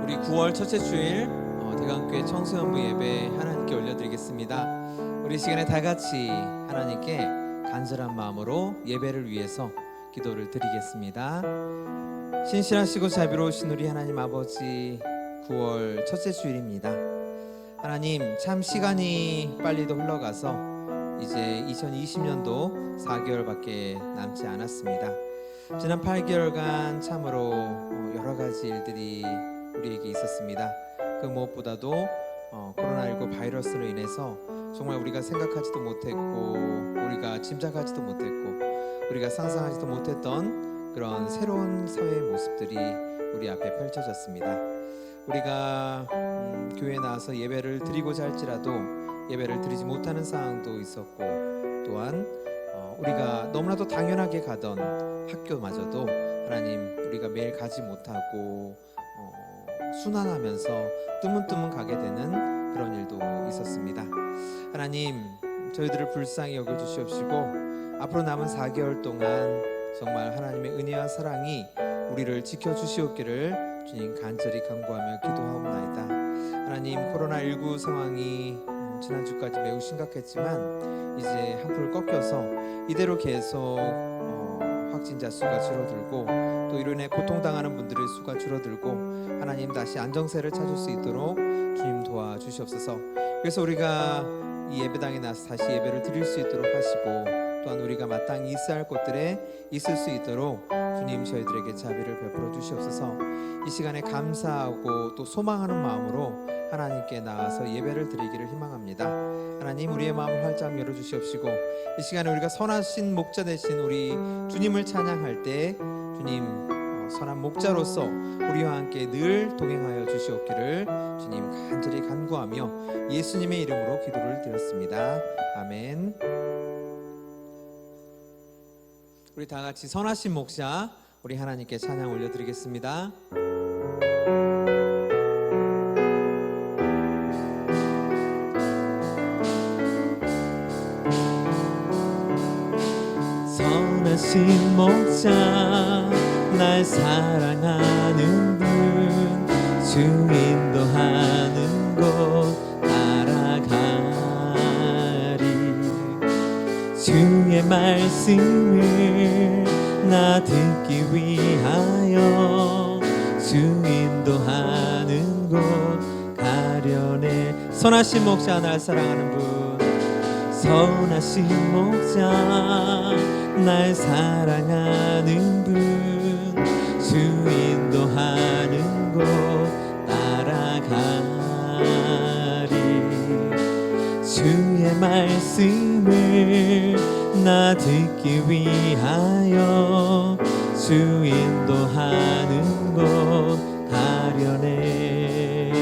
우리 9월 첫째 주일 대강교회 청소년부 예배 하나님께 올려드리겠습니다. 우리 시간에 다 같이 하나님께 간절한 마음으로 예배를 위해서 기도를 드리겠습니다. 신실하시고 자비로우신 우리 하나님 아버지, 9월 첫째 주일입니다. 하나님, 참 시간이 빨리도 흘러가서 이제 2020년도 4개월밖에 남지 않았습니다. 지난 8개월간 참으로 여러 가지 일들이 우리에게 있었습니다. 그 무엇보다도 코로나19 바이러스로 인해서 정말 우리가 생각하지도 못했고, 우리가 짐작하지도 못했고, 우리가 상상하지도 못했던 그런 새로운 사회의 모습들이 우리 앞에 펼쳐졌습니다. 우리가 교회에 나와서 예배를 드리고자 할지라도 예배를 드리지 못하는 상황도 있었고, 또한 우리가 너무나도 당연하게 가던 학교마저도 하나님, 우리가 매일 가지 못하고 순환하면서 뜨문뜨문 가게 되는 그런 일도 있었습니다. 하나님, 저희들을 불쌍히 여겨주시옵시고 앞으로 남은 4개월 동안 정말 하나님의 은혜와 사랑이 우리를 지켜주시옵기를 주님 간절히 간구하며 기도하옵나이다. 하나님, 코로나19 상황이 지난주까지 매우 심각했지만 이제 한풀 꺾여서 이대로 계속 확진자 수가 줄어들고 또 이로 인해 고통당하는 분들의 수가 줄어들고 하나님, 다시 안정세를 찾을 수 있도록 주님 도와주시옵소서. 그래서 우리가 이 예배당에 나서 다시 예배를 드릴 수 있도록 하시고, 또한 우리가 마땅히 있어야 할 곳들에 있을 수 있도록 주님 저희들에게 자비를 베풀어 주시옵소서. 이 시간에 감사하고 또 소망하는 마음으로 하나님께 나와서 예배를 드리기를 희망합니다. 하나님, 우리의 마음을 활짝 열어주시옵시고 이 시간에 우리가 선하신 목자 되신 우리 주님을 찬양할 때 주님 선한 목자로서 우리와 함께 늘 동행하여 주시옵기를 주님 간절히 간구하며 예수님의 이름으로 기도를 드렸습니다. 아멘. 우리 다 같이 선하신 목자, 우리 하나님께 찬양 올려드리겠습니다. 선하신 목자, 날 사랑하는 분, 주 인도하는 곳 따라가리. 주의 말씀을 나 듣기 위하여 주 인도하는 곳 가려내. 선하신 목자, 날 사랑하는 분, 선하신 목자, 날 사랑하는 분, 주 인도하는 곳 따라가리. 주의 말씀을 나 듣기 위하여 주 인도하는 곳 가려내.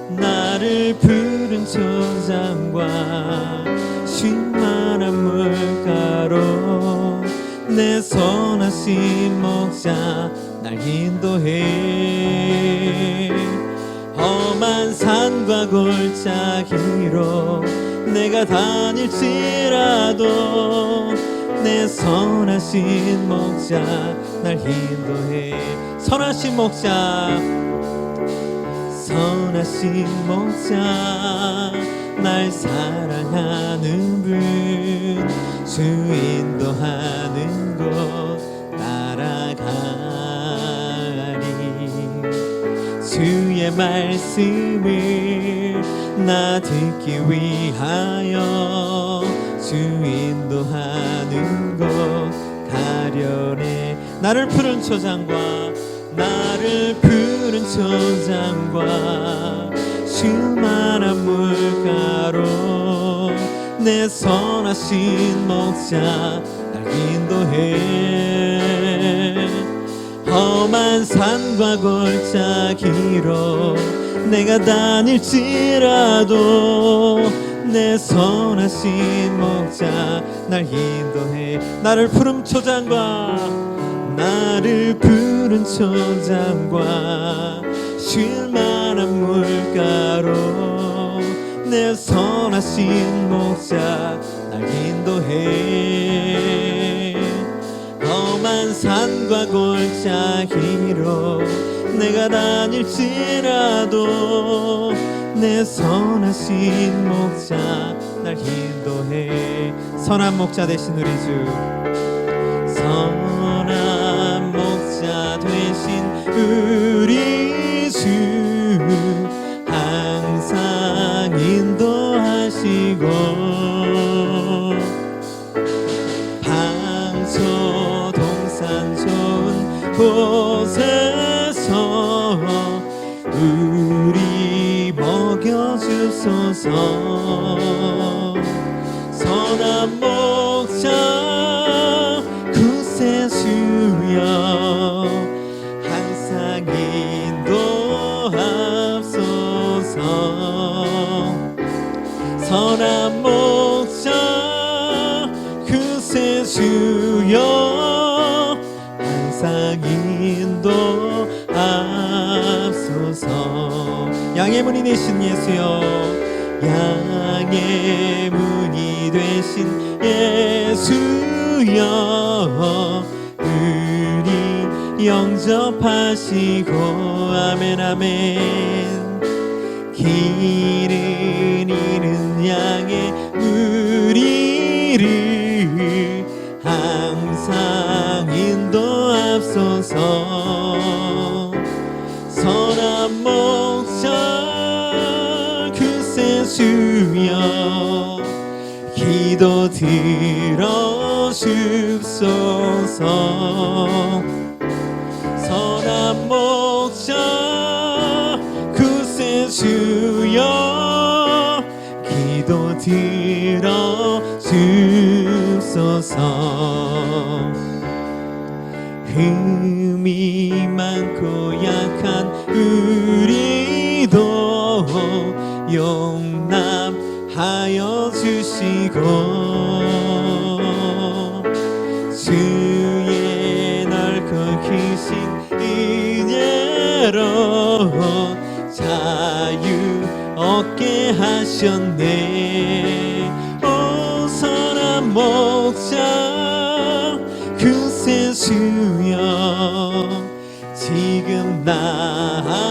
나를 푸른 초장과 쉴만한 물가로 내 선하신 목자 날 인도해. 험한 산과 골짜기로 내가 다닐지라도 내 선하신 목자 날 인도해. 선하신 목자, 선하신 목자, 날 사랑하는 분, 주 인도하는 곳 따라가리. 주의 말씀을 나 듣기 위하여 주 인도하는 곳 가려내. 나를 푸른 초장과, 나를 푸른 초장과 쉴만한 물가로 내 선하신 목자 날 인도해. 험한 산과 골짜기로 내가 다닐지라도 내 선하신 목자 날 인도해. 나를 푸른 초장과, 나를 푸른 초장과 쉴만한 물가로 내 선하신 목자 날 인도해. 험한 산과 골짜기로 내가 다닐지라도 내 선하신 목자 날 인도해. 선한 목자 되신 우리 주, 선한 목자 되신 우리 주, 항상 인도하시고 방초 동산 좋은 곳에서 우리 먹여주소서. 선한 목자 구세주여 항상 인도하소서. 선한 목자 구세주여 항상 인도하소서. 양의 문이 되신 예수여, 양의 문이 되신 예수여 우리 영접하시고. 아멘 아멘. 길을 잃은 양의 우리를 항상 인도하소서. 선한 목자 구세주여 기도 들어주소서. 선한 목자 구세주여 기도 들어주소서. 흠이 많고 약한 우리도 용납하여 주시고 주의 넓고 크신 은혜로 자유 얻게 하셨네. 오 선한 목자 구세주여 지금 나아갑니다.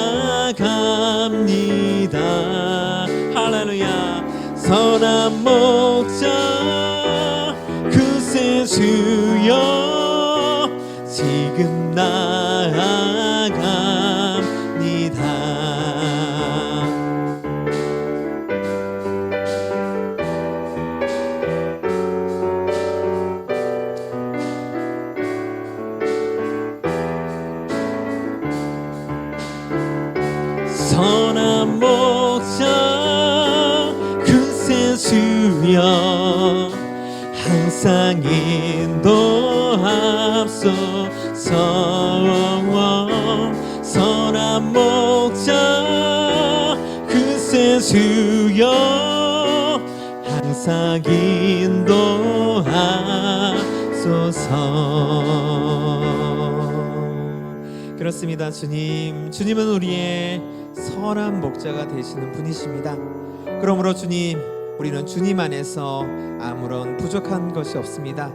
할렐루야. 선한 목자 구세주여 지금 나아갑니다. 선한 목자 구세주여 항상 인도하소서. 선한 목자 구세주여 항상 인도하소서. 그렇습니다. 주님은 우리의 선한 목자가 되시는 분이십니다. 그러므로 주님, 우리는 주님 안에서 아무런 부족한 것이 없습니다.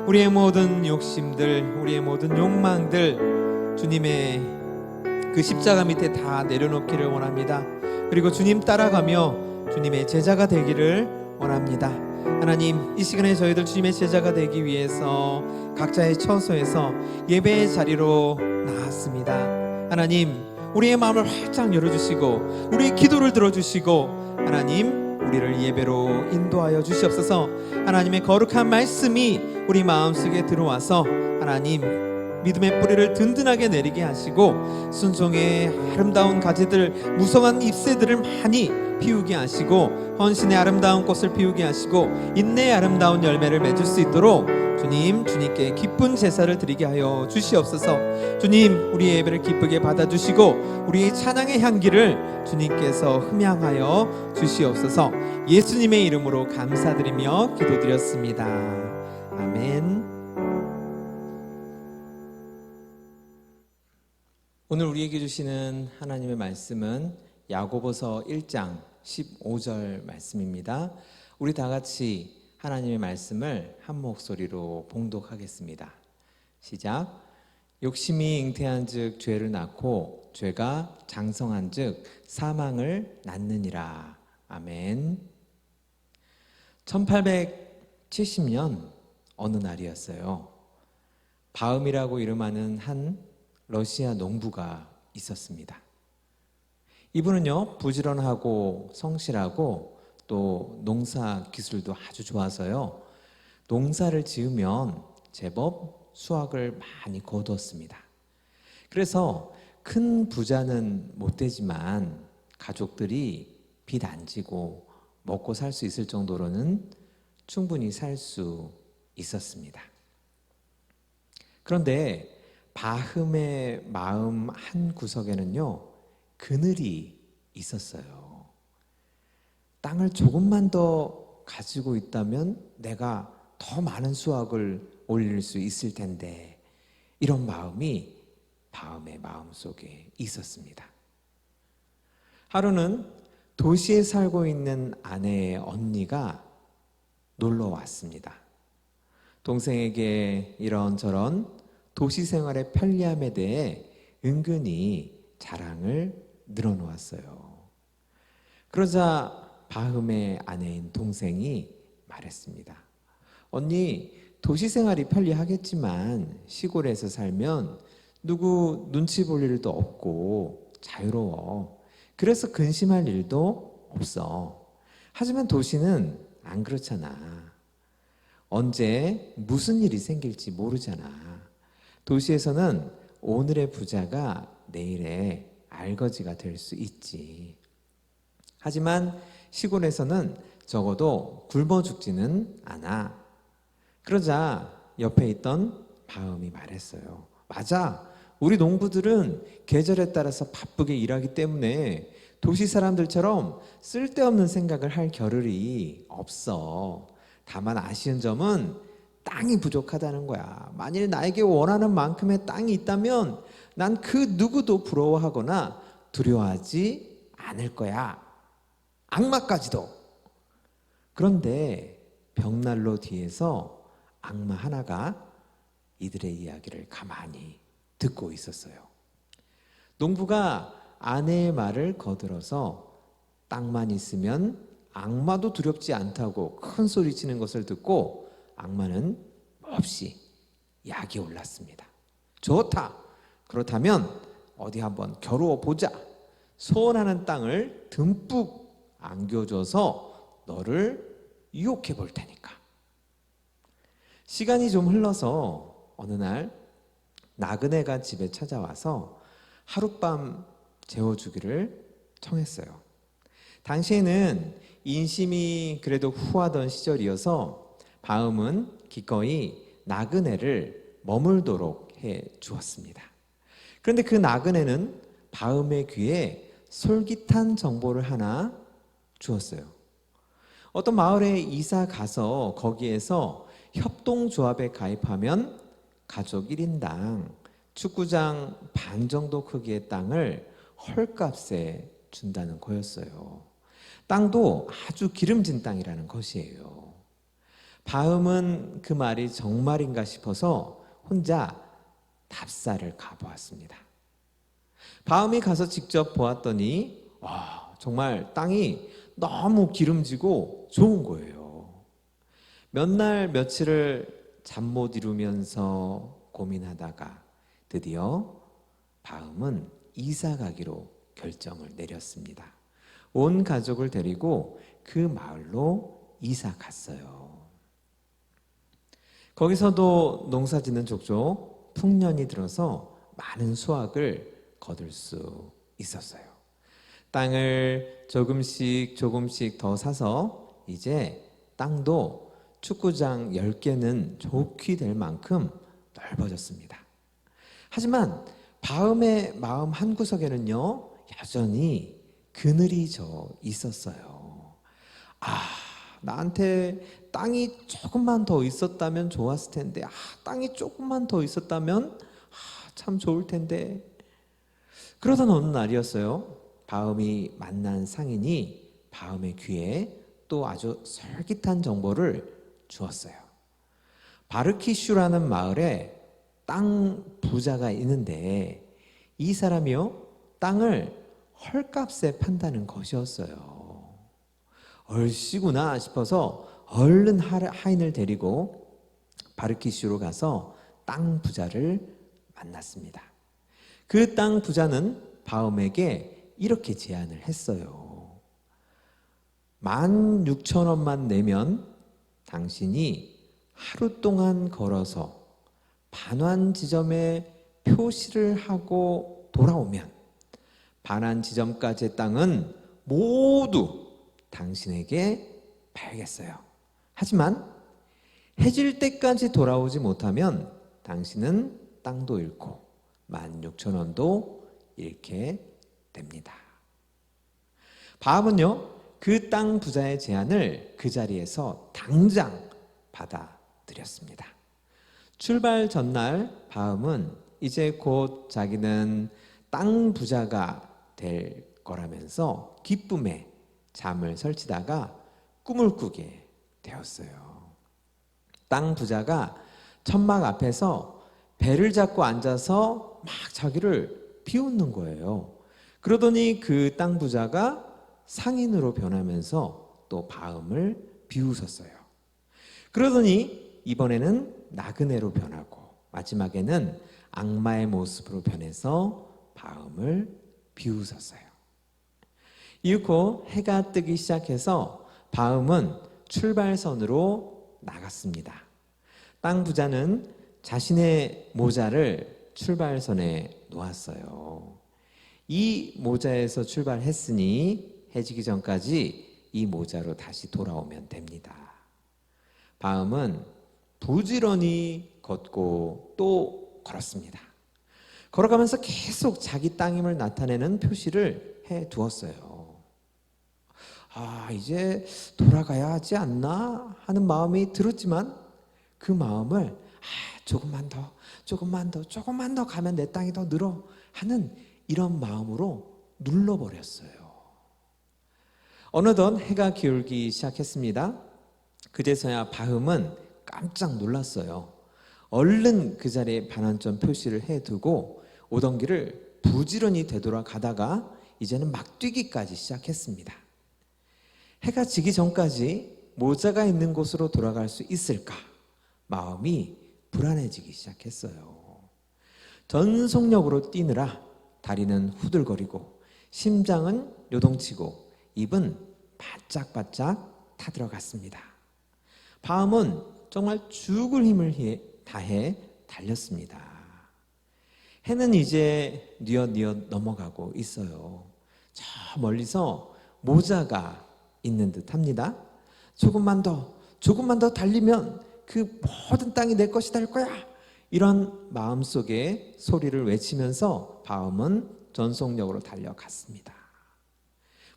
우리의 모든 욕심들, 우리의 모든 욕망들 주님의 그 십자가 밑에 다 내려놓기를 원합니다. 그리고 주님 따라가며 주님의 제자가 되기를 원합니다. 하나님, 이 시간에 저희들 주님의 제자가 되기 위해서 각자의 처소에서 예배의 자리로 나왔습니다. 하나님, 우리의 마음을 활짝 열어주시고 우리의 기도를 들어주시고 하나님, 우리를 예배로 인도하여 주시옵소서. 하나님의 거룩한 말씀이 우리 마음속에 들어와서 하나님, 믿음의 뿌리를 든든하게 내리게 하시고 순종의 아름다운 가지들, 무성한 잎새들을 많이 피우게 하시고 헌신의 아름다운 꽃을 피우게 하시고 인내의 아름다운 열매를 맺을 수 있도록 주님께 기쁜 제사를 드리게 하여 주시옵소서. 주님, 우리의 예배를 기쁘게 받아주시고 우리의 찬양의 향기를 주님께서 흠양하여 주시옵소서. 예수님의 이름으로 감사드리며 기도드렸습니다. 아멘. 오늘 우리에게 주시는 하나님의 말씀은 야고보서 1장 15절 말씀입니다. 우리 다 같이 하나님의 말씀을 한 목소리로 봉독하겠습니다. 시작. 욕심이 잉태한즉 죄를 낳고 죄가 장성한즉 사망을 낳느니라. 아멘. 1870년 어느 날이었어요. 바움이라고 이름하는 한 러시아 농부가 있었습니다. 이분은요, 부지런하고 성실하고 또 농사 기술도 아주 좋아서요, 농사를 지으면 제법 수확을 많이 거두었습니다. 그래서 큰 부자는 못 되지만 가족들이 빚 안 지고 먹고 살 수 있을 정도로는 충분히 살 수 있었습니다. 그런데 바흠의 마음 한 구석에는요, 그늘이 있었어요. 땅을 조금만 더 가지고 있다면 내가 더 많은 수확을 올릴 수 있을 텐데, 이런 마음이 바움의 마음속에 있었습니다. 하루는 도시에 살고 있는 아내의 언니가 놀러 왔습니다. 동생에게 이런저런 도시 생활의 편리함에 대해 은근히 자랑을 늘어놓았어요. 그러자 바흠의 아내인 동생이 말했습니다. 언니, 도시 생활이 편리하겠지만 시골에서 살면 누구 눈치 볼 일도 없고 자유로워. 그래서 근심할 일도 없어. 하지만 도시는 안 그렇잖아. 언제 무슨 일이 생길지 모르잖아. 도시에서는 오늘의 부자가 내일의 알거지가 될 수 있지. 하지만 시골에서는 적어도 굶어 죽지는 않아. 그러자 옆에 있던 바움이 말했어요. 맞아. 우리 농부들은 계절에 따라서 바쁘게 일하기 때문에 도시 사람들처럼 쓸데없는 생각을 할 겨를이 없어. 다만 아쉬운 점은 땅이 부족하다는 거야. 만일 나에게 원하는 만큼의 땅이 있다면 난 그 누구도 부러워하거나 두려워하지 않을 거야. 악마까지도. 그런데 벽난로 뒤에서 악마 하나가 이들의 이야기를 가만히 듣고 있었어요. 농부가 아내의 말을 거들어서 땅만 있으면 악마도 두렵지 않다고 큰 소리치는 것을 듣고 악마는 몹시 약이 올랐습니다. 좋다. 그렇다면 어디 한번 겨루어 보자. 소원하는 땅을 듬뿍 안겨줘서 너를 유혹해 볼 테니까. 시간이 좀 흘러서 어느 날 나그네가 집에 찾아와서 하룻밤 재워주기를 청했어요. 당시에는 인심이 그래도 후하던 시절이어서 바움은 기꺼이 나그네를 머물도록 해 주었습니다. 그런데 그 나그네는 바움의 귀에 솔깃한 정보를 하나 주었어요. 어떤 마을에 이사 가서 거기에서 협동조합에 가입하면 가족 1인당 축구장 반 정도 크기의 땅을 헐값에 준다는 거였어요. 땅도 아주 기름진 땅이라는 것이에요. 바움은 그 말이 정말인가 싶어서 혼자 답사를 가보았습니다. 바움이 가서 직접 보았더니 정말 땅이 너무 기름지고 좋은 거예요. 몇 날 며칠을 잠 못 이루면서 고민하다가 드디어 바움은 이사 가기로 결정을 내렸습니다. 온 가족을 데리고 그 마을로 이사 갔어요. 거기서도 농사짓는 족족 풍년이 들어서 많은 수확을 거둘 수 있었어요. 땅을 조금씩 더 사서 이제 땅도 축구장 10개는 좋게 될 만큼 넓어졌습니다. 하지만 바움의 마음 한구석에는요, 여전히 그늘이 져 있었어요. 나한테 땅이 조금만 더 있었다면 좋았을 텐데, 땅이 조금만 더 있었다면 참 좋을 텐데. 그러던 어느 날이었어요. 바움이 만난 상인이 바움의 귀에 또 아주 솔깃한 정보를 주었어요. 바르키슈라는 마을에 땅 부자가 있는데 이 사람이요 땅을 헐값에 판다는 것이었어요. 얼씨구나 싶어서 얼른 하인을 데리고 바르키시로 가서 땅 부자를 만났습니다. 그 땅 부자는 바움에게 이렇게 제안을 했어요. 16,000원만 내면 당신이 하루 동안 걸어서 반환 지점에 표시를 하고 돌아오면 반환 지점까지의 땅은 모두 당신에게 팔겠어요. 하지만 해질 때까지 돌아오지 못하면 당신은 땅도 잃고 16,000원도 잃게 됩니다. 바움은요 그 땅 부자의 제안을 그 자리에서 당장 받아들였습니다. 출발 전날 바움은 이제 곧 자기는 땅 부자가 될 거라면서 기쁨에 잠을 설치다가 꿈을 꾸게 되었어요. 땅 부자가 천막 앞에서 배를 잡고 앉아서 막 자기를 비웃는 거예요. 그러더니 그 땅 부자가 상인으로 변하면서 또 바움을 비웃었어요. 그러더니 이번에는 나그네로 변하고 마지막에는 악마의 모습으로 변해서 바움을 비웃었어요. 이후 해가 뜨기 시작해서 바움은 출발선으로 나갔습니다. 땅 부자는 자신의 모자를 출발선에 놓았어요. 이 모자에서 출발했으니 해지기 전까지 이 모자로 다시 돌아오면 됩니다. 바움은 부지런히 걷고 또 걸었습니다. 걸어가면서 계속 자기 땅임을 나타내는 표시를 해 두었어요. 이제 돌아가야 하지 않나 하는 마음이 들었지만 그 마음을 조금만 더 가면 내 땅이 더 늘어 하는 이런 마음으로 눌러버렸어요. 어느덧 해가 기울기 시작했습니다. 그제서야 바움은 깜짝 놀랐어요. 얼른 그 자리에 반환점 표시를 해두고 오던 길을 부지런히 되돌아가다가 이제는 막 뛰기까지 시작했습니다. 해가 지기 전까지 모자가 있는 곳으로 돌아갈 수 있을까? 마음이 불안해지기 시작했어요. 전속력으로 뛰느라 다리는 후들거리고 심장은 요동치고 입은 바짝바짝 타들어갔습니다. 바움은 정말 죽을 힘을 다해 달렸습니다. 해는 이제 뉘엿뉘엿 넘어가고 있어요. 저 멀리서 모자가 있는 듯 합니다. 조금만 더 달리면 그 모든 땅이 내 것이 될 거야. 이런 마음속에 소리를 외치면서 바움은 전속력으로 달려갔습니다.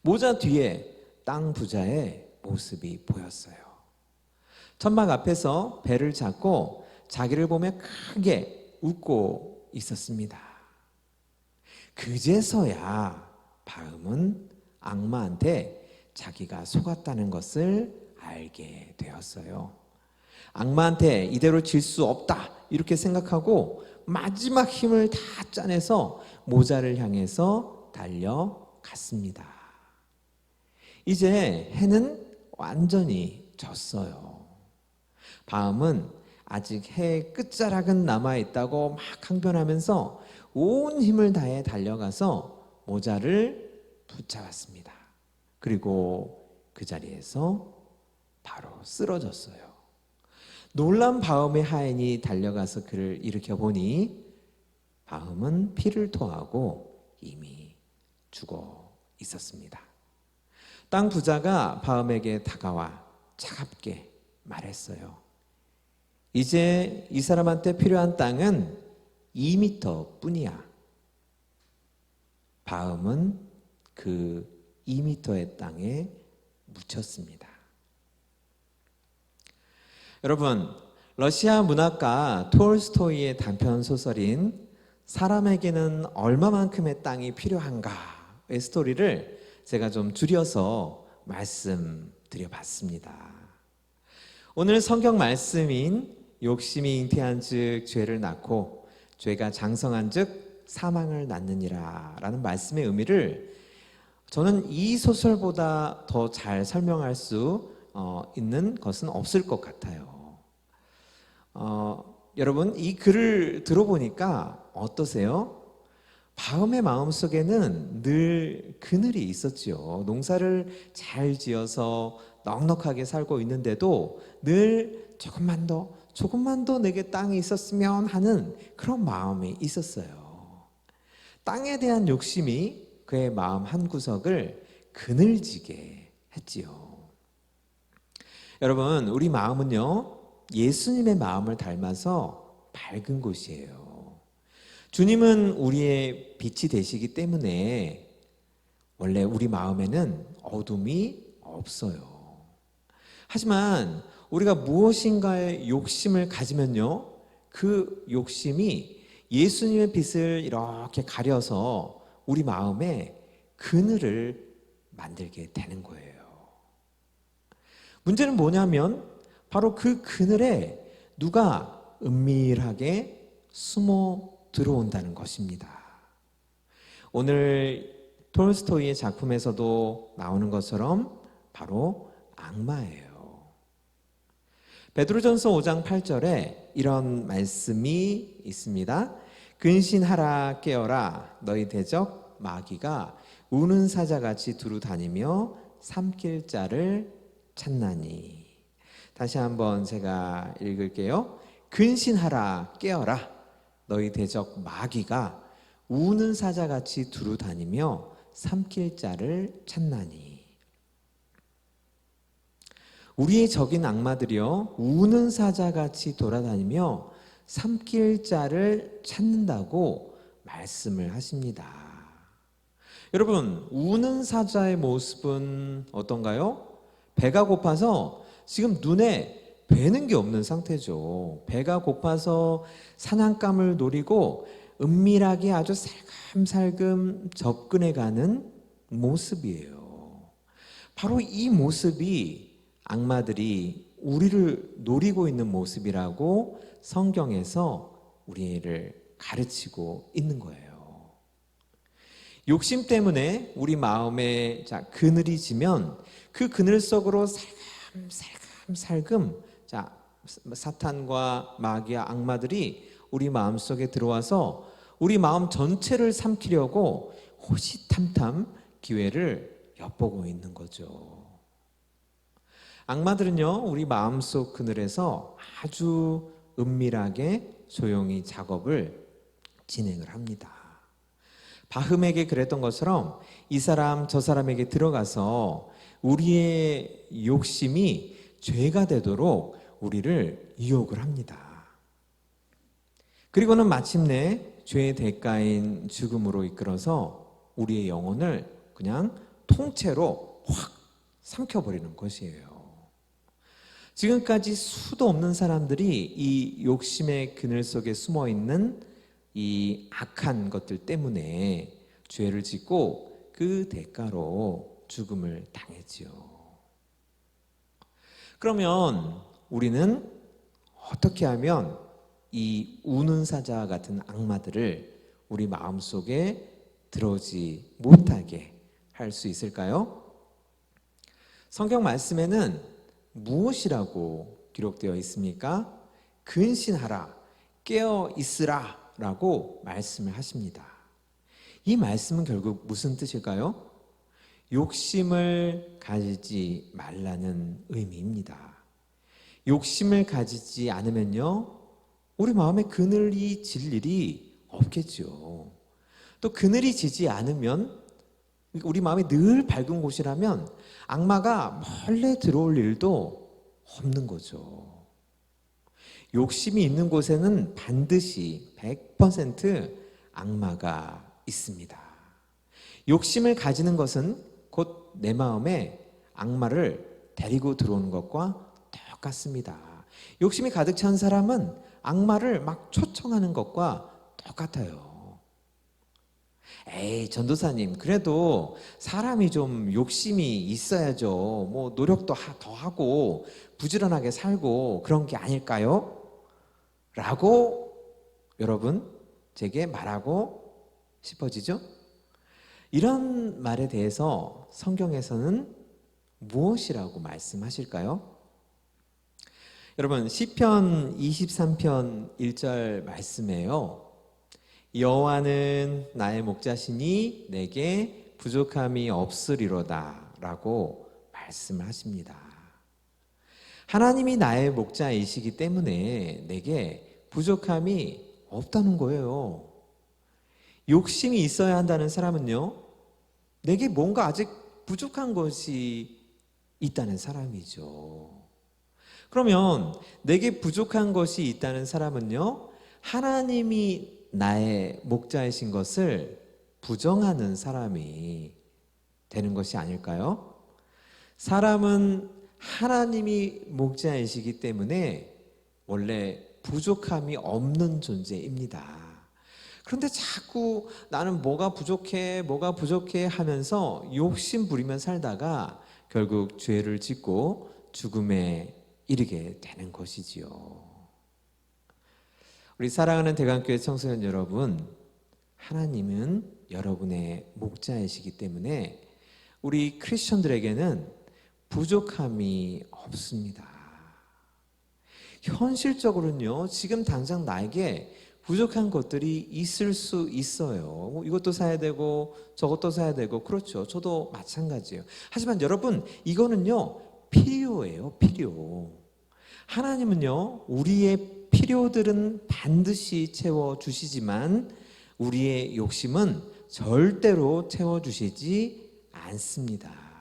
모자 뒤에 땅 부자의 모습이 보였어요. 천막 앞에서 배를 잡고 자기를 보며 크게 웃고 있었습니다. 그제서야 바움은 악마한테 자기가 속았다는 것을 알게 되었어요. 악마한테 이대로 질 수 없다 이렇게 생각하고 마지막 힘을 다 짜내서 모자를 향해서 달려갔습니다. 이제 해는 완전히 졌어요. 바움은 아직 해의 끝자락은 남아있다고 막 항변하면서 온 힘을 다해 달려가서 모자를 붙잡았습니다. 그리고 그 자리에서 바로 쓰러졌어요. 놀란 바움의 하인이 달려가서 그를 일으켜 보니 바움은 피를 토하고 이미 죽어 있었습니다. 땅 부자가 바움에게 다가와 차갑게 말했어요. 이제 이 사람한테 필요한 땅은 2m 뿐이야. 바움은 그 2m의 땅에 묻혔습니다. 여러분, 러시아 문학가 톨스토이의 단편 소설인 사람에게는 얼마만큼의 땅이 필요한가의 스토리를 제가 좀 줄여서 말씀드려봤습니다. 오늘 성경 말씀인 욕심이 잉태한 즉 죄를 낳고 죄가 장성한즉 사망을 낳느니라 라는 말씀의 의미를 저는 이 소설보다 더 잘 설명할 수 있는 것은 없을 것 같아요. 여러분, 이 글을 들어보니까 어떠세요? 바음의 마음속에는 늘 그늘이 있었죠. 농사를 잘 지어서 넉넉하게 살고 있는데도 늘 조금만 더 내게 땅이 있었으면 하는 그런 마음이 있었어요. 땅에 대한 욕심이 그의 마음 한구석을 그늘지게 했지요. 여러분, 우리 마음은요, 예수님의 마음을 닮아서 밝은 곳이에요. 주님은 우리의 빛이 되시기 때문에 원래 우리 마음에는 어둠이 없어요. 하지만 우리가 무엇인가의 욕심을 가지면요, 그 욕심이 예수님의 빛을 이렇게 가려서 우리 마음에 그늘을 만들게 되는 거예요. 문제는 뭐냐면 바로 그 그늘에 누가 은밀하게 숨어 들어온다는 것입니다. 오늘 톨스토이의 작품에서도 나오는 것처럼 바로 악마예요. 베드로전서 5장 8절에 이런 말씀이 있습니다. 근신하라 깨어라 너희 대적 마귀가 우는 사자같이 두루 다니며 삼킬 자를 찾나니. 다시 한번 제가 읽을게요. 근신하라 깨어라 너희 대적 마귀가 우는 사자같이 두루 다니며 삼킬 자를 찾나니. 우리의 적인 악마들이요, 우는 사자같이 돌아다니며 삼킬 자를 찾는다고 말씀을 하십니다. 여러분, 우는 사자의 모습은 어떤가요? 배가 고파서 지금 눈에 뵈는 게 없는 상태죠. 배가 고파서 사냥감을 노리고 은밀하게 아주 살금살금 접근해가는 모습이에요. 바로 이 모습이 악마들이 우리를 노리고 있는 모습이라고 성경에서 우리를 가르치고 있는 거예요. 욕심 때문에 우리 마음에 그늘이 지면 그 그늘 속으로 살금살금 사탄과 마귀와 악마들이 우리 마음속에 들어와서 우리 마음 전체를 삼키려고 호시탐탐 기회를 엿보고 있는 거죠. 악마들은요, 우리 마음속 그늘에서 아주 은밀하게 조용히 작업을 진행을 합니다. 바흠에게 그랬던 것처럼 이 사람 저 사람에게 들어가서 우리의 욕심이 죄가 되도록 우리를 유혹을 합니다. 그리고는 마침내 죄의 대가인 죽음으로 이끌어서 우리의 영혼을 그냥 통째로 확 삼켜버리는 것이에요. 지금까지 수도 없는 사람들이 이 욕심의 그늘 속에 숨어있는 이 악한 것들 때문에 죄를 짓고 그 대가로 죽음을 당했지요. 그러면 우리는 어떻게 하면 이 우는 사자 같은 악마들을 우리 마음속에 들어오지 못하게 할 수 있을까요? 성경 말씀에는 무엇이라고 기록되어 있습니까? 근신하라, 깨어 있으라 라고 말씀을 하십니다. 이 말씀은 결국 무슨 뜻일까요? 욕심을 가지지 말라는 의미입니다. 욕심을 가지지 않으면요, 우리 마음에 그늘이 질 일이 없겠죠. 또 그늘이 지지 않으면 우리 마음이 늘 밝은 곳이라면 악마가 몰래 들어올 일도 없는 거죠. 욕심이 있는 곳에는 반드시 100% 악마가 있습니다. 욕심을 가지는 것은 곧 내 마음에 악마를 데리고 들어오는 것과 똑같습니다. 욕심이 가득 찬 사람은 악마를 막 초청하는 것과 똑같아요. 에이, 전도사님, 그래도 사람이 좀 욕심이 있어야죠. 뭐 노력도 더 하고 부지런하게 살고 그런 게 아닐까요? 라고 여러분 제게 말하고 싶어지죠? 이런 말에 대해서 성경에서는 무엇이라고 말씀하실까요? 여러분, 시편 23편 1절 말씀에요. 여호와는 나의 목자시니 내게 부족함이 없으리로다 라고 말씀을 하십니다. 하나님이 나의 목자이시기 때문에 내게 부족함이 없다는 거예요. 욕심이 있어야 한다는 사람은요, 내게 뭔가 아직 부족한 것이 있다는 사람이죠. 그러면 내게 부족한 것이 있다는 사람은요, 하나님이 나의 목자이신 것을 부정하는 사람이 되는 것이 아닐까요? 사람은 하나님이 목자이시기 때문에 원래 부족함이 없는 존재입니다. 그런데 자꾸 나는 뭐가 부족해 하면서 욕심 부리며 살다가 결국 죄를 짓고 죽음에 이르게 되는 것이지요. 우리 사랑하는 대강교회 청소년 여러분, 하나님은 여러분의 목자이시기 때문에 우리 크리스천들에게는 부족함이 없습니다. 현실적으로는요, 지금 당장 나에게 부족한 것들이 있을 수 있어요. 이것도 사야 되고 저것도 사야 되고, 그렇죠. 저도 마찬가지예요. 하지만 여러분, 이거는요 필요예요. 필요. 하나님은요 우리의 필요들은 반드시 채워주시지만 우리의 욕심은 절대로 채워주시지 않습니다.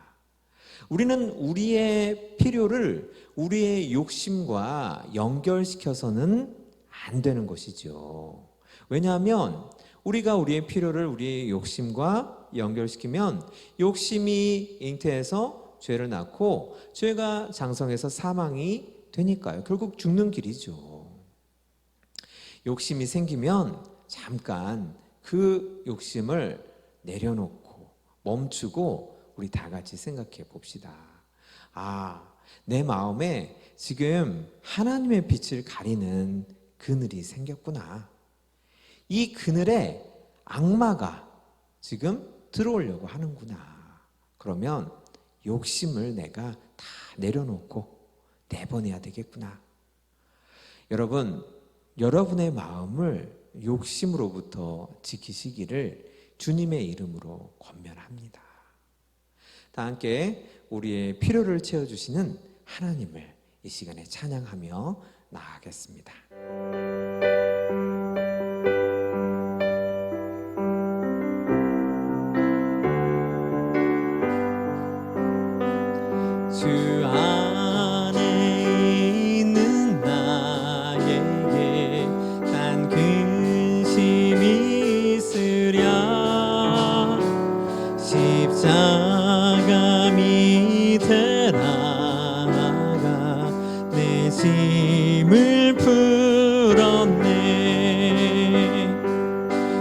우리는 우리의 필요를 우리의 욕심과 연결시켜서는 안 되는 것이죠. 왜냐하면 우리가 우리의 필요를 우리의 욕심과 연결시키면 욕심이 잉태해서 죄를 낳고 죄가 장성해서 사망이 되니까요. 결국 죽는 길이죠. 욕심이 생기면 잠깐 그 욕심을 내려놓고 멈추고 우리 다 같이 생각해 봅시다. 내 마음에 지금 하나님의 빛을 가리는 그늘이 생겼구나. 이 그늘에 악마가 지금 들어오려고 하는구나. 그러면 욕심을 내가 다 내려놓고 내보내야 되겠구나. 여러분, 여러분의 마음을 욕심으로부터 지키시기를 주님의 이름으로 권면합니다. 다 함께 우리의 필요를 채워주시는 하나님을 이 시간에 찬양하며 나아가겠습니다. 주 안에 있는 나에게 딴 근심이 있으랴 십자가 밑에 나가 내 짐을 풀었네.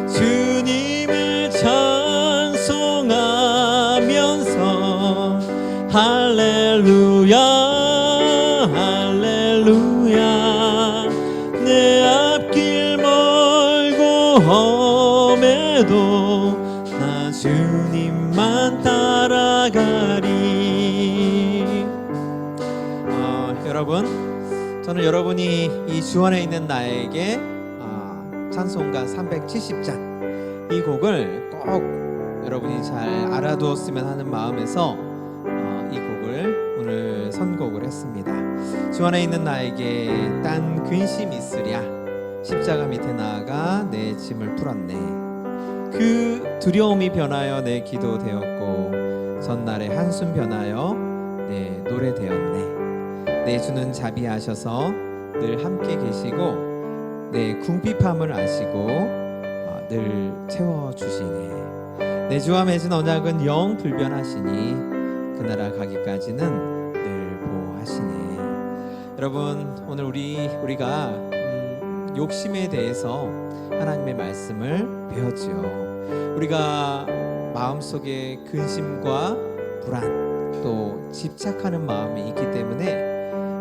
주님을 찬송하면서 할렐루야 할렐루야 내 앞길 멀고 험해도 나 주님만 따라가리. 여러분, 저는 여러분이 이 주 안에 있는 나에게 찬송가 370장 이 곡을 꼭 여러분이 잘 알아두었으면 하는 마음에서 이 곡을 오늘 선곡을 했습니다. 주 안에 있는 나에게 딴 근심이 있으랴 십자가 밑에 나아가 내 짐을 풀었네. 그 두려움이 변하여 내 기도 되었고 전날의 한숨 변하여 내 노래 되었네. 내 주는 자비하셔서 늘 함께 계시고 내 궁핍함을 아시고 늘 채워주시네. 내 주와 맺은 언약은 영 불변하시니 그 나라 가기까지는 늘 보호하시네. 여러분, 오늘 우리가 욕심에 대해서 하나님의 말씀을 배웠죠. 우리가 마음속에 근심과 불안 또 집착하는 마음이 있기 때문에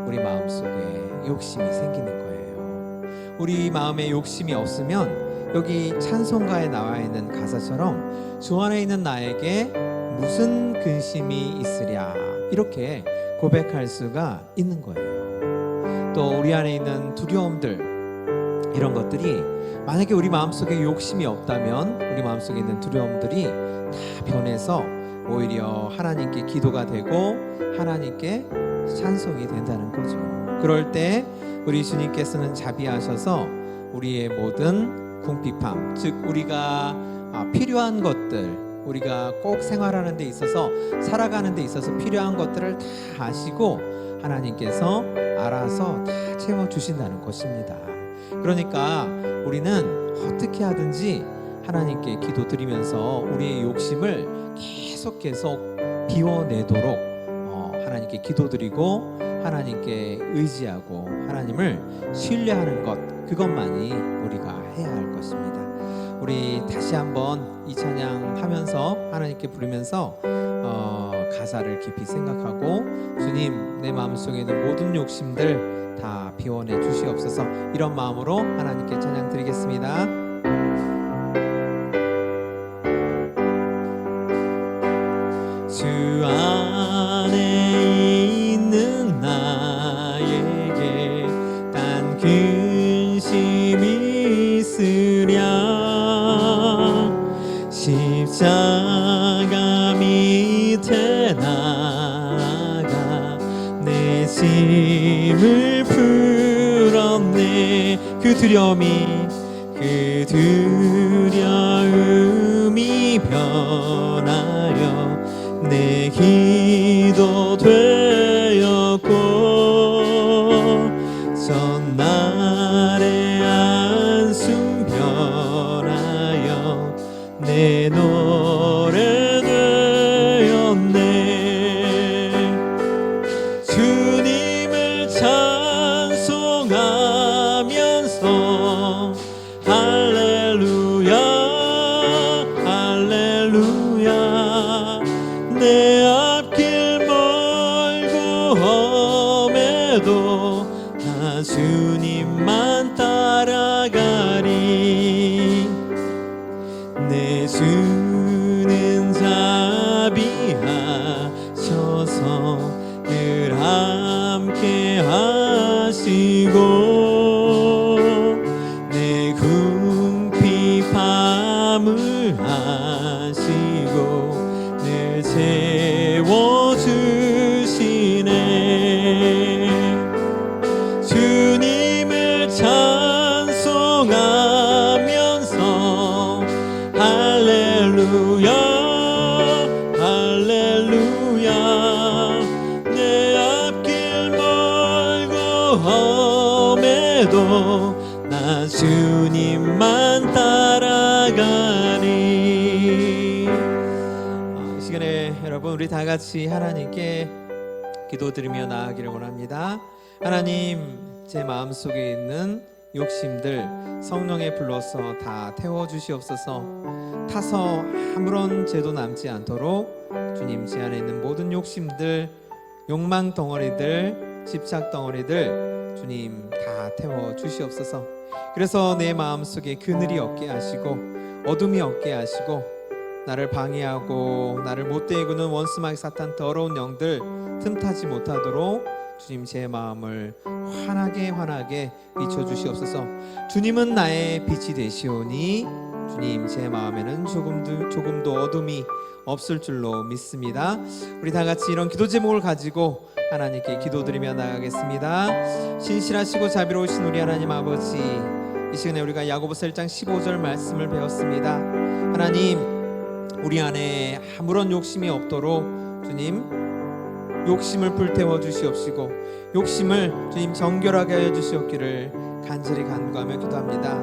우리 마음속에 욕심이 생기는 거예요. 우리 마음에 욕심이 없으면 여기 찬송가에 나와 있는 가사처럼 주 안에 있는 나에게 무슨 근심이 있으랴 이렇게 고백할 수가 있는 거예요. 또 우리 안에 있는 두려움들 이런 것들이 만약에 우리 마음속에 욕심이 없다면 우리 마음속에 있는 두려움들이 다 변해서 오히려 하나님께 기도가 되고 하나님께 찬송이 된다는 거죠. 그럴 때 우리 주님께서는 자비하셔서 우리의 모든 궁핍함, 즉 우리가 필요한 것들, 우리가 꼭 생활하는 데 있어서 살아가는 데 있어서 필요한 것들을 다 아시고 하나님께서 알아서 다 채워주신다는 것입니다. 그러니까 우리는 어떻게 하든지 하나님께 기도드리면서 우리의 욕심을 계속 비워내도록 하나님께 기도드리고 하나님께 의지하고 하나님을 신뢰하는 것, 그것만이 우리가 해야 할 것입니다. 우리 다시 한번 이 찬양 하면서 하나님께 부르면서 가사를 깊이 생각하고 주님, 내 마음속에 있는 모든 욕심들 다 비워내 주시옵소서. 이런 마음으로 하나님께 찬양 드리겠습니다. 주 안에 있는 나에게 단 근심이 있으랴 십자가 밑에 나가 내 짐을 풀었네. 그 두려움이 변하여 내 기도 되었고 전날의 안숨 변하여 내 노래 되었네. 주님을 찬송하면서 할렐루야 할렐루야 내 앞길 멀고 험해도 나 주님만 따라가리. 내 주는 자비하셔서 늘 함께 하시고 내 궁핍함을 아시고 늘 채워주시네. 주님을 찬송하면서 할렐루야 할렐루야 내 앞길 멀고 험해도 나 주님만 따라가리. 이 시간에 여러분 우리 다 같이 하나님께 기도드리며 나아가기를 원합니다. 하나님, 제 마음속에 있는 욕심들 성령에 불러서 다 태워주시옵소서. 타서 아무런 죄도 남지 않도록 주님, 제 안에 있는 모든 욕심들, 욕망 덩어리들, 집착 덩어리들 주님 다 태워주시옵소서. 그래서 내 마음속에 그늘이 없게 하시고 어둠이 없게 하시고 나를 방해하고 나를 못되게 구는 원수마귀 사탄 더러운 영들 틈타지 못하도록 주님, 제 마음을 환하게 비춰주시옵소서. 주님은 나의 빛이 되시오니 주님, 제 마음에는 조금도 어둠이 없을 줄로 믿습니다. 우리 다 같이 이런 기도 제목을 가지고 하나님께 기도드리며 나가겠습니다. 신실하시고 자비로우신 우리 하나님 아버지, 이 시간에 우리가 야고보서 1장 15절 말씀을 배웠습니다. 하나님, 우리 안에 아무런 욕심이 없도록 주님 욕심을 불태워 주시옵시고 욕심을 주님 정결하게 하여 주시옵기를 간절히 간구하며 기도합니다.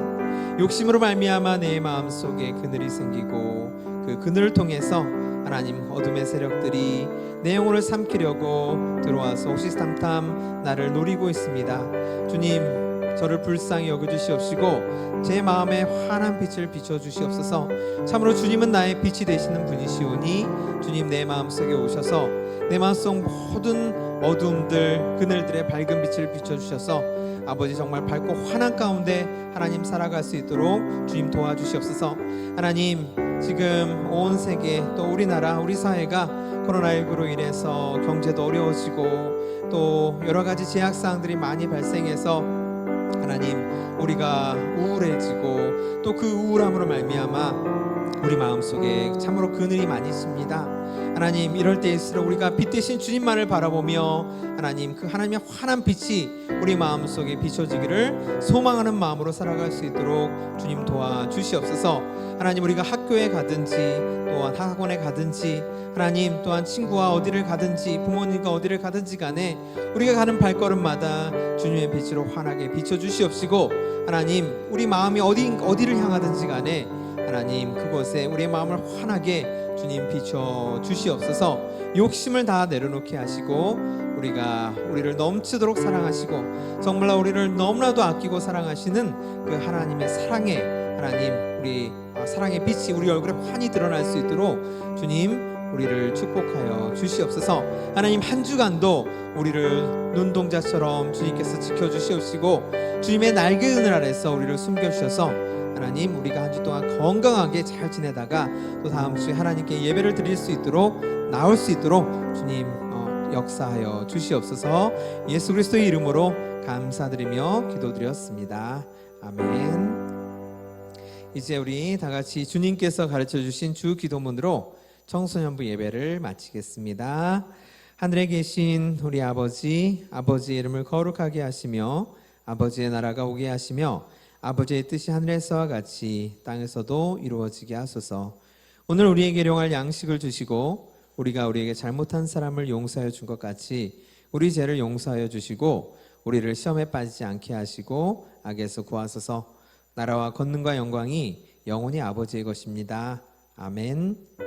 욕심으로 말미암아 내 마음속에 그늘이 생기고 그 그늘을 통해서 하나님, 어둠의 세력들이 내 영혼을 삼키려고 들어와서 호시탐탐 나를 노리고 있습니다. 주님, 저를 불쌍히 여겨주시옵시고 제 마음에 환한 빛을 비춰주시옵소서. 참으로 주님은 나의 빛이 되시는 분이시오니 주님, 내 마음속에 오셔서 내 마음속 모든 어두움들, 그늘들의 밝은 빛을 비춰주셔서 아버지 정말 밝고 환한 가운데 하나님 살아갈 수 있도록 주님 도와주시옵소서. 하나님, 지금 온 세계 또 우리나라 우리 사회가 코로나19로 인해서 경제도 어려워지고 또 여러 가지 제약사항들이 많이 발생해서 하나님, 우리가 우울해지고 또 그 우울함으로 말미암아 우리 마음속에 참으로 그늘이 많이 있습니다. 하나님, 이럴 때일수록 우리가 빛 대신 주님만을 바라보며 하나님, 그 하나님의 환한 빛이 우리 마음속에 비춰지기를 소망하는 마음으로 살아갈 수 있도록 주님 도와주시옵소서. 하나님, 우리가 학교에 가든지 또한 학원에 가든지 하나님, 또한 친구와 어디를 가든지 부모님과 어디를 가든지 간에 우리가 가는 발걸음마다 주님의 빛으로 환하게 비춰주시옵시고, 하나님, 우리 마음이 어디를 향하든지 간에 하나님, 그곳에 우리의 마음을 환하게 주님 비춰주시옵소서. 욕심을 다 내려놓게 하시고 우리를 넘치도록 사랑하시고 정말로 우리를 너무나도 아끼고 사랑하시는 그 하나님의 사랑에 하나님, 우리 사랑의 빛이 우리 얼굴에 환히 드러날 수 있도록 주님 우리를 축복하여 주시옵소서. 하나님, 한 주간도 우리를 눈동자처럼 주님께서 지켜주시옵시고 주님의 날개 그늘 아래서 우리를 숨겨주셔서 하나님, 우리가 한 주 동안 건강하게 잘 지내다가 또 다음 주에 하나님께 예배를 드릴 수 있도록 나올 수 있도록 주님 역사하여 주시옵소서. 예수 그리스도의 이름으로 감사드리며 기도드렸습니다. 아멘. 이제 우리 다 같이 주님께서 가르쳐 주신 주 기도문으로 청소년부 예배를 마치겠습니다. 하늘에 계신 우리 아버지, 아버지의 이름을 거룩하게 하시며 아버지의 나라가 오게 하시며 아버지의 뜻이 하늘에서와 같이 땅에서도 이루어지게 하소서. 오늘 우리에게 일용할 양식을 주시고 우리가 우리에게 잘못한 사람을 용서하여 준 것 같이 우리 죄를 용서하여 주시고 우리를 시험에 빠지지 않게 하시고 악에서 구하소서. 나라와 권능과 영광이 영원히 아버지의 것입니다. 아멘.